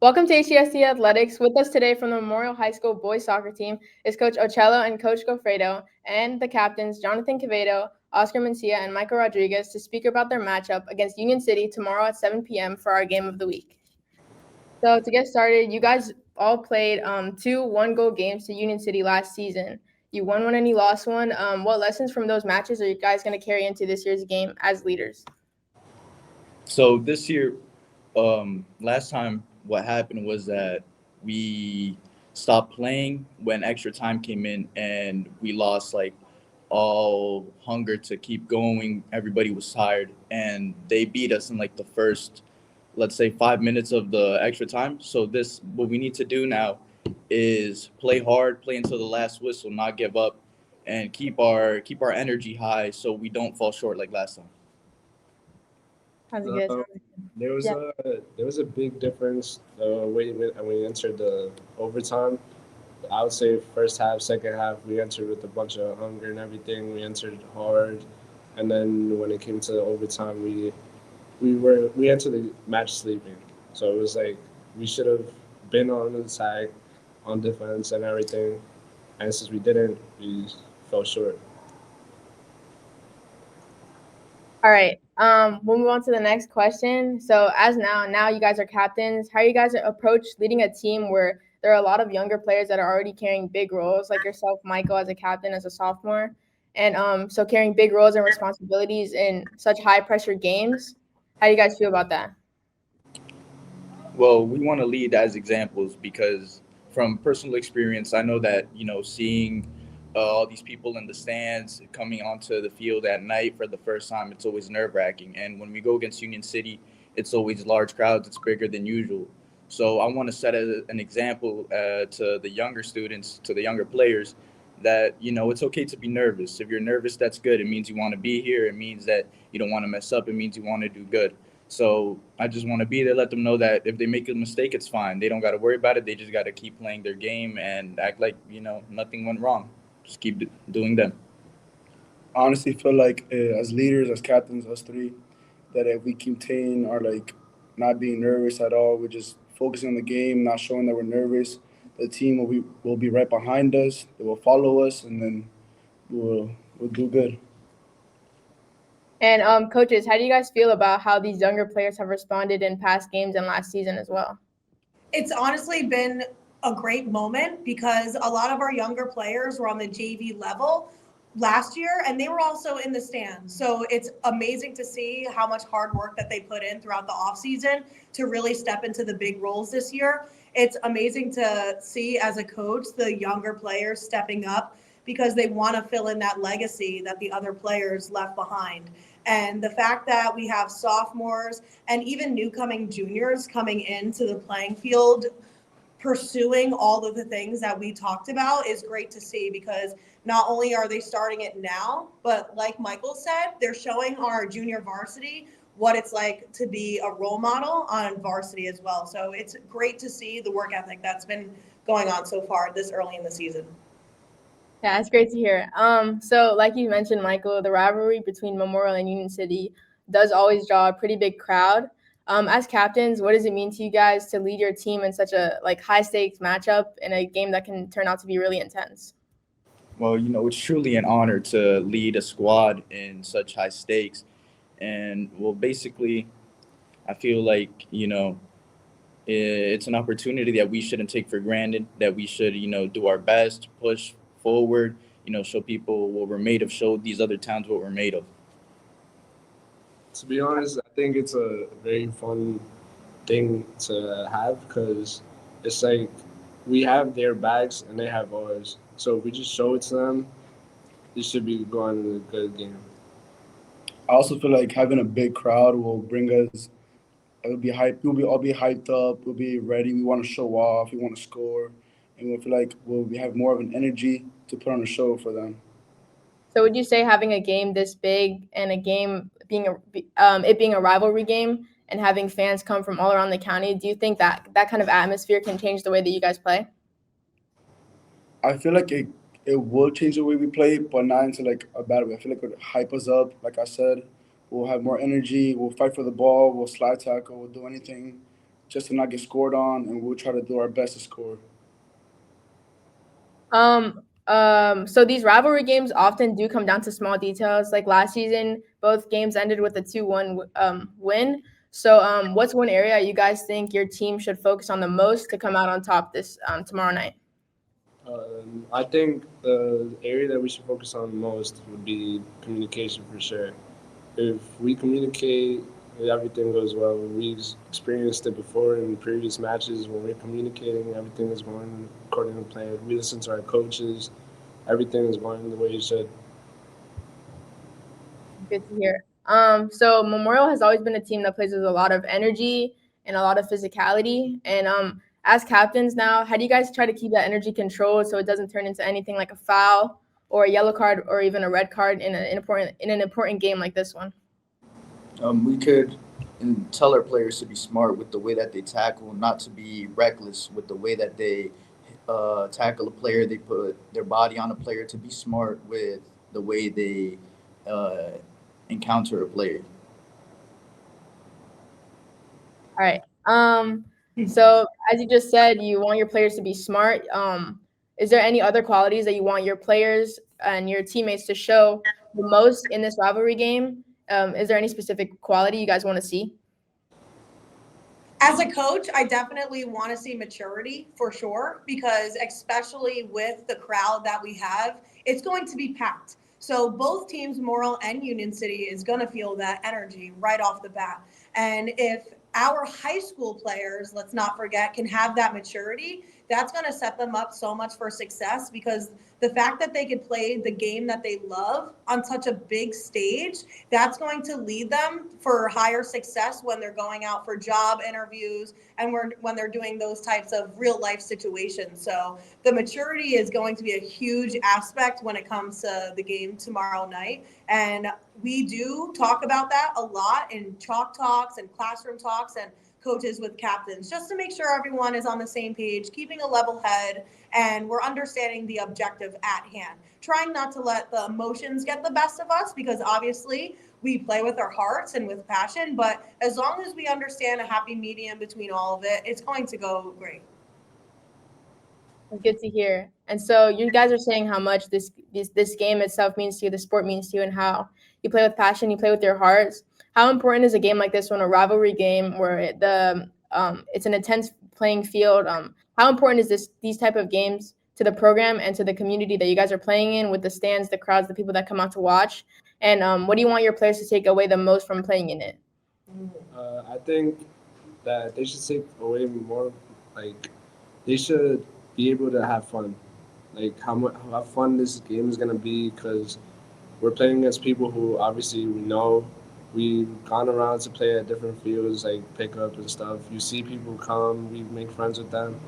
Welcome to HCSC Athletics. With us today from the Memorial High School boys soccer team is Coach Ocello and Coach Quevedo, and the captains Jonathan Quevedo, Oscar Mencia, and Michael Rodriguez to speak about their matchup against Union City tomorrow at 7 p.m. for our game of the week. So to get started, you guys all played two one-goal games to Union City last season. You won one and you lost one. What lessons from those matches are you guys going to carry into this year's game as leaders? So this year, last time what happened was that we stopped playing when extra time came in, and we lost like all hunger to keep going. Everybody was tired, and they beat us in like the first, let's say, 5 minutes of the extra time. So this, what we need to do now, is play hard, play until the last whistle, not give up, and keep our energy high so we don't fall short like last time. How's it good? Um, there was Yeah. a big difference when we entered the overtime. I would say first half, second half, we entered with a bunch of hunger and everything. We entered hard, and then when it came to overtime, we entered the match sleeping. So it was like we should have been on the attack, on defense and everything, and since we didn't, we fell short. All right. We'll move on to the next question. So now you guys are captains. How you guys approach leading a team where there are a lot of younger players that are already carrying big roles, like yourself, Michael, as a captain, as a sophomore, and so carrying big roles and responsibilities in such high pressure games. How do you guys feel about that? Well, we want to lead as examples because from personal experience, I know that, seeing all these people in the stands coming onto the field at night for the first time, it's always nerve wracking. And when we go against Union City, it's always large crowds, it's bigger than usual. So I want to set an example to the younger students, to the younger players, that, it's okay to be nervous. If you're nervous, that's good. It means you want to be here. It means that you don't want to mess up. It means you want to do good. So I just want to be there, let them know that if they make a mistake, it's fine. They don't got to worry about it. They just got to keep playing their game and act like, nothing went wrong. Just keep doing them. I honestly feel like as leaders, as captains, us three, that if we contain our like not being nervous at all, we're just focusing on the game, not showing that we're nervous. The team will be right behind us. They will follow us, and then we'll do good. And coaches, how do you guys feel about how these younger players have responded in past games and last season as well? It's honestly been a great moment because a lot of our younger players were on the JV level last year and they were also in the stands. So it's amazing to see how much hard work that they put in throughout the offseason to really step into the big roles this year. It's amazing to see as a coach the younger players stepping up because they want to fill in that legacy that the other players left behind. And the fact that we have sophomores and even new coming juniors coming into the playing field pursuing all of the things that we talked about is great to see because not only are they starting it now, but like Michael said, they're showing our junior varsity what it's like to be a role model on varsity as well. So it's great to see the work ethic that's been going on so far this early in the season. Yeah, it's great to hear. So like you mentioned, Michael, the rivalry between Memorial and Union City does always draw a pretty big crowd. As captains, what does it mean to you guys to lead your team in such a high stakes matchup in a game that can turn out to be really intense? Well, it's truly an honor to lead a squad in such high stakes. And, well, basically, I feel like, it's an opportunity that we shouldn't take for granted, that we should, do our best, push forward, show people what we're made of, show these other towns what we're made of. To be honest, I think it's a very fun thing to have because it's like we have their bags and they have ours. So if we just show it to them, it should be going in a good game. I also feel like having a big crowd will bring us. It'll be hype. We'll be all be hyped up. We'll be ready. We want to show off. We want to score, and we'll feel like we have more of an energy to put on a show for them. So would you say having a game this big and a game being a rivalry game and having fans come from all around the county, do you think that kind of atmosphere can change the way that you guys play? I feel like it will change the way we play, but not into like a bad way. I feel like it would hype us up. Like I said, we'll have more energy. We'll fight for the ball. We'll slide tackle. We'll do anything just to not get scored on, and we'll try to do our best to score. So these rivalry games often do come down to small details. Like last season, both games ended with a 2-1 win. So what's one area you guys think your team should focus on the most to come out on top this tomorrow night? I think the area that we should focus on most would be communication for sure. If we communicate, everything goes well. We've experienced it before in previous matches. When we're communicating, everything is going according to plan. We listen to our coaches. Everything is going the way it should. Good to hear. So Memorial has always been a team that plays with a lot of energy and a lot of physicality. And as captains now, how do you guys try to keep that energy controlled so it doesn't turn into anything like a foul or a yellow card or even a red card in an important game like this one? We could tell our players to be smart with the way that they tackle, not to be reckless with the way that they tackle a player. They put their body on a player, to be smart with the way they encounter a player. All right. So as you just said, you want your players to be smart. Is there any other qualities that you want your players and your teammates to show the most in this rivalry game? Is there any specific quality you guys want to see? As a coach, I definitely want to see maturity for sure, because especially with the crowd that we have, it's going to be packed. So both teams, Morrill and Union City, is going to feel that energy right off the bat. And if our high school players, let's not forget, can have that maturity, that's going to set them up so much for success, because the fact that they could play the game that they love on such a big stage, that's going to lead them for higher success when they're going out for job interviews and when they're doing those types of real life situations. So the maturity is going to be a huge aspect when it comes to the game tomorrow night. And we do talk about that a lot in chalk talks and classroom talks and coaches with captains, just to make sure everyone is on the same page, keeping a level head, and we're understanding the objective at hand. Trying not to let the emotions get the best of us, because obviously we play with our hearts and with passion, but as long as we understand a happy medium between all of it, it's going to go great. Good to hear. And so you guys are saying how much this game itself means to you, the sport means to you, and how you play with passion, you play with your hearts. How important is a game like this one, a rivalry game where it's an intense playing field? How important is these type of games to the program and to the community that you guys are playing in, with the stands, the crowds, the people that come out to watch? And what do you want your players to take away the most from playing in it? I think that they should take away more, like they should be able to have fun, like how fun this game is gonna be, because we're playing against people who obviously we know. We've gone around to play at different fields, like pickup and stuff. You see people come, we make friends with them.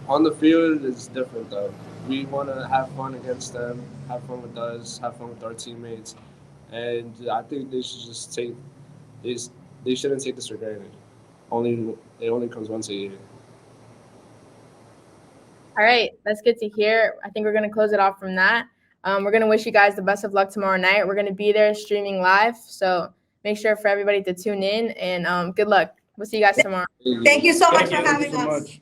On the field, it's different though. We want to have fun against them, have fun with us, have fun with our teammates, and I think they should just they shouldn't take this for granted. It only comes once a year. All right, that's good to hear. I think we're going to close it off from that. We're going to wish you guys the best of luck tomorrow night. We're going to be there streaming live, so make sure for everybody to tune in, and good luck. We'll see you guys tomorrow. Thank you so much for having us.